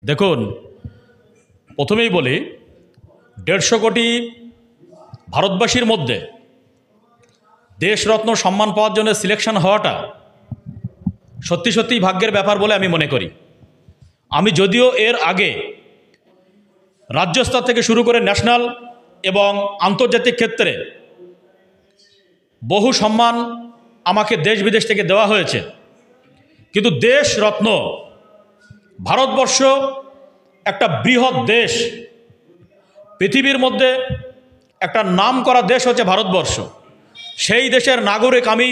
দেখুন, প্রথমেই বলি 150 কোটি ভারতবাসীর মধ্যে দেশরত্ন সম্মান পাওয়ার জন্য সিলেকশন হওয়াটা সত্যি সত্যিই ভাগ্যের ব্যাপার বলে আমি মনে করি। আমি যদিও এর আগে রাজ্য স্তর থেকে শুরু করে ন্যাশনাল এবং আন্তর্জাতিক ক্ষেত্রে বহু সম্মান আমাকে দেশ বিদেশ থেকে দেওয়া হয়েছে, কিন্তু দেশরত্ন, ভারতবর্ষ একটা বৃহৎ দেশ, পৃথিবীর মধ্যে একটা নাম করা দেশ হচ্ছে ভারতবর্ষ। সেই দেশের নাগরিক আমি,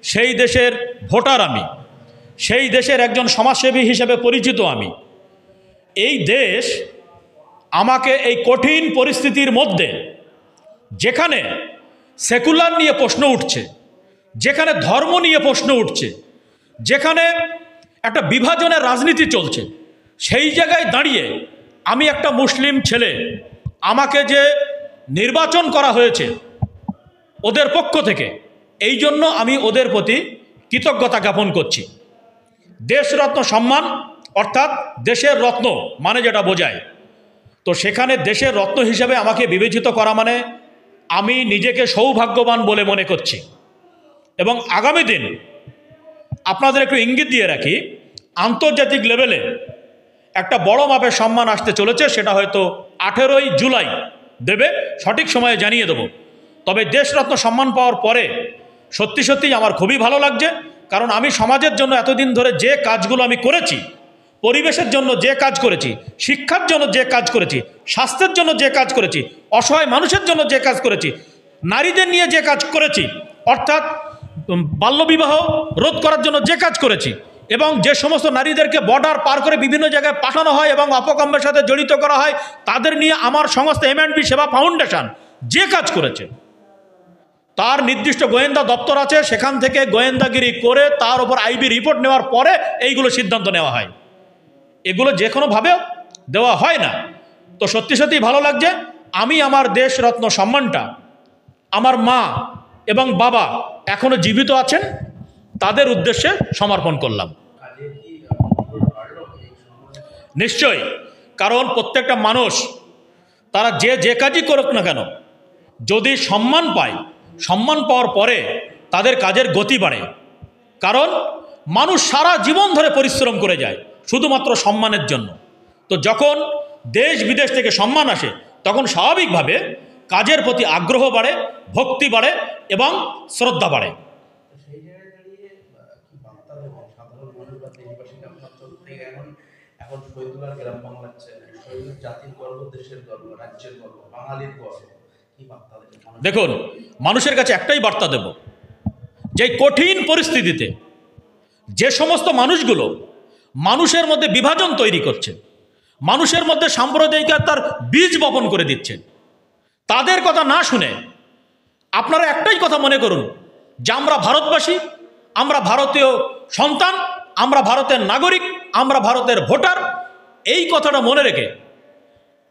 সেই দেশের ভোটার আমি, সেই দেশের একজন সমাজসেবী হিসেবে পরিচিত আমি। এই দেশ আমাকে এই কঠিন পরিস্থিতির মধ্যে, যেখানে সেকুলার নিয়ে প্রশ্ন উঠছে, যেখানে ধর্ম নিয়ে প্রশ্ন উঠছে, যেখানে একটা বিভাজনের রাজনীতি চলছে, সেই জায়গায় দাঁড়িয়ে আমি একটা মুসলিম ছেলে, আমাকে যে নির্বাচন করা হয়েছে ওদের পক্ষ থেকে, এই জন্য আমি ওদের প্রতি কৃতজ্ঞতা জ্ঞাপন করছি। দেশরত্ন সম্মান অর্থাৎ দেশের রত্ন মানে যেটা বোঝায়, তো সেখানে দেশের রত্ন হিসেবে আমাকে বিবেচিত করা মানে আমি নিজেকে সৌভাগ্যবান বলে মনে করছি। এবং আগামী দিন আপনাদের একটু ইঙ্গিত দিয়ে রাখি, আন্তর্জাতিক লেভেলে একটা বড় মাপের সম্মান আসতে চলেছে, সেটা হয়তো 18ই জুলাই দেবে, সঠিক সময়ে জানিয়ে দেব। তবে দেশরত্ন সম্মান পাওয়ার পরে সত্যি সত্যিই আমার খুবই ভালো লাগছে, কারণ আমি সমাজের জন্য এতদিন ধরে যে কাজগুলো আমি করেছি, পরিবেশের জন্য যে কাজ করেছি, শিক্ষার জন্য যে কাজ করেছি, স্বাস্থ্যের জন্য যে কাজ করেছি, অসহায় মানুষের জন্য যে কাজ করেছি, নারীদের নিয়ে যে কাজ করেছি, অর্থাৎ বাল্যবিবাহ রোধ করার জন্য যে কাজ করেছি, এবং যে সমস্ত নারীদেরকে বর্ডার পার করে বিভিন্ন জায়গায় পাঠানো হয় এবং অপকর্মের সাথে জড়িত করা হয়, তাদের নিয়ে আমার সংস্থা M&B সেবা ফাউন্ডেশন যে কাজ করেছে, তার নির্দিষ্ট গোয়েন্দা দপ্তর আছে, সেখান থেকে গোয়েন্দাগিরি করে তার উপর IB রিপোর্ট নেওয়ার পরে এইগুলো সিদ্ধান্ত নেওয়া হয়। এগুলো যে কোনোভাবেও দেওয়া হয় না। তো সত্যি সত্যি ভালো লাগছে। আমি আমার দেশরত্ন সম্মানটা আমার মা এবং বাবা এখনো জীবিত আছেন, তাদের উদ্দেশ্যে সমর্পণ করলাম। নিশ্চয়ই, কারণ প্রত্যেকটা মানুষ তারা যে কাজই করুক না কেন, যদি সম্মান পায়, সম্মান পাওয়ার পরে তাদের কাজের গতি বাড়ে। কারণ মানুষ সারা জীবন ধরে পরিশ্রম করে যায় শুধুমাত্র সম্মানের জন্য। তো যখন দেশ বিদেশ থেকে সম্মান আসে, তখন স্বাভাবিকভাবে কাজের প্রতি আগ্রহ বাড়ে, ভক্তি বাড়ে এবং শ্রদ্ধা বাড়ে। দেখুন, মানুষের কাছে একটাই বার্তা দেব, যে কঠিন পরিস্থিতিতে যে সমস্ত মানুষগুলো মানুষের মধ্যে বিভাজন তৈরি করছে, মানুষের মধ্যে সাম্প্রদায়িকতার বীজ বপন করে দিচ্ছে, তাদের কথা না শুনে আপনারা একটাই কথা মনে করুন, যে আমরা ভারতবাসী, আমরা ভারতীয় সন্তান, আমরা ভারতের নাগরিক, আমরা ভারতের ভোটার। এই কথাটা মনে রেখে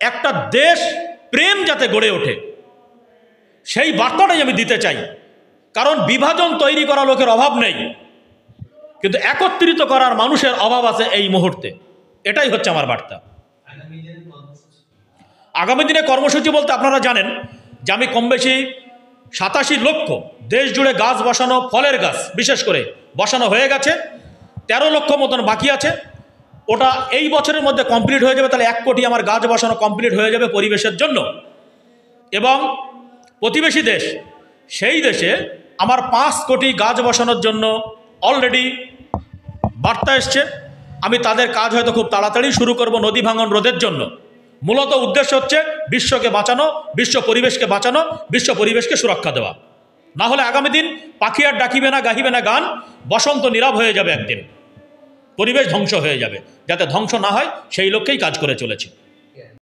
একটা দেশ প্রেম যাতে গড়ে ওঠে, সেই বার্তাটাই আমি দিতে চাই। কারণ বিভাজন তৈরি করা লোকের অভাব নেই, কিন্তু একত্রিত করার মানুষের অভাব আছে এই মুহূর্তে। এটাই হচ্ছে আমার বার্তা। আগামী দিনে কর্মসূচি বলতে আপনারা জানেন যে আমি কম বেশি 87 লক্ষ দেশ জুড়ে গাছ বসানো, ফলের গাছ বিশেষ করে বসানো হয়ে গেছে, 13 লক্ষ মতন বাকি আছে। ওটা এই বছরের মধ্যে কমপ্লিট হয়ে যাবে, তাহলে 1 কোটি আমার গাছ বসানো কমপ্লিট হয়ে যাবে পরিবেশের জন্য। এবং প্রতিবেশী দেশ, সেই দেশে আমার 5 কোটি গাছ বসানোর জন্য অলরেডি বার্তা এসছে। আমি তাদের কাজ হয়তো খুব তাড়াতাড়ি শুরু করব নদী ভাঙন রোধের জন্য। মূলত উদ্দেশ্য হচ্ছে বিশ্বকে বাঁচানো, বিশ্ব পরিবেশকে বাঁচানো, বিশ্ব পরিবেশকে সুরক্ষা দেওয়া। না হলে আগামী দিন পাখি আর ডাকিবে না, গাহিবে না গান, বসন্ত নীরব হয়ে যাবে, একদিন পরিবেশ ধ্বংস হয়ে যাবে। যাতে ধ্বংস না হয় সেই লক্ষ্যেই কাজ করে চলেছি।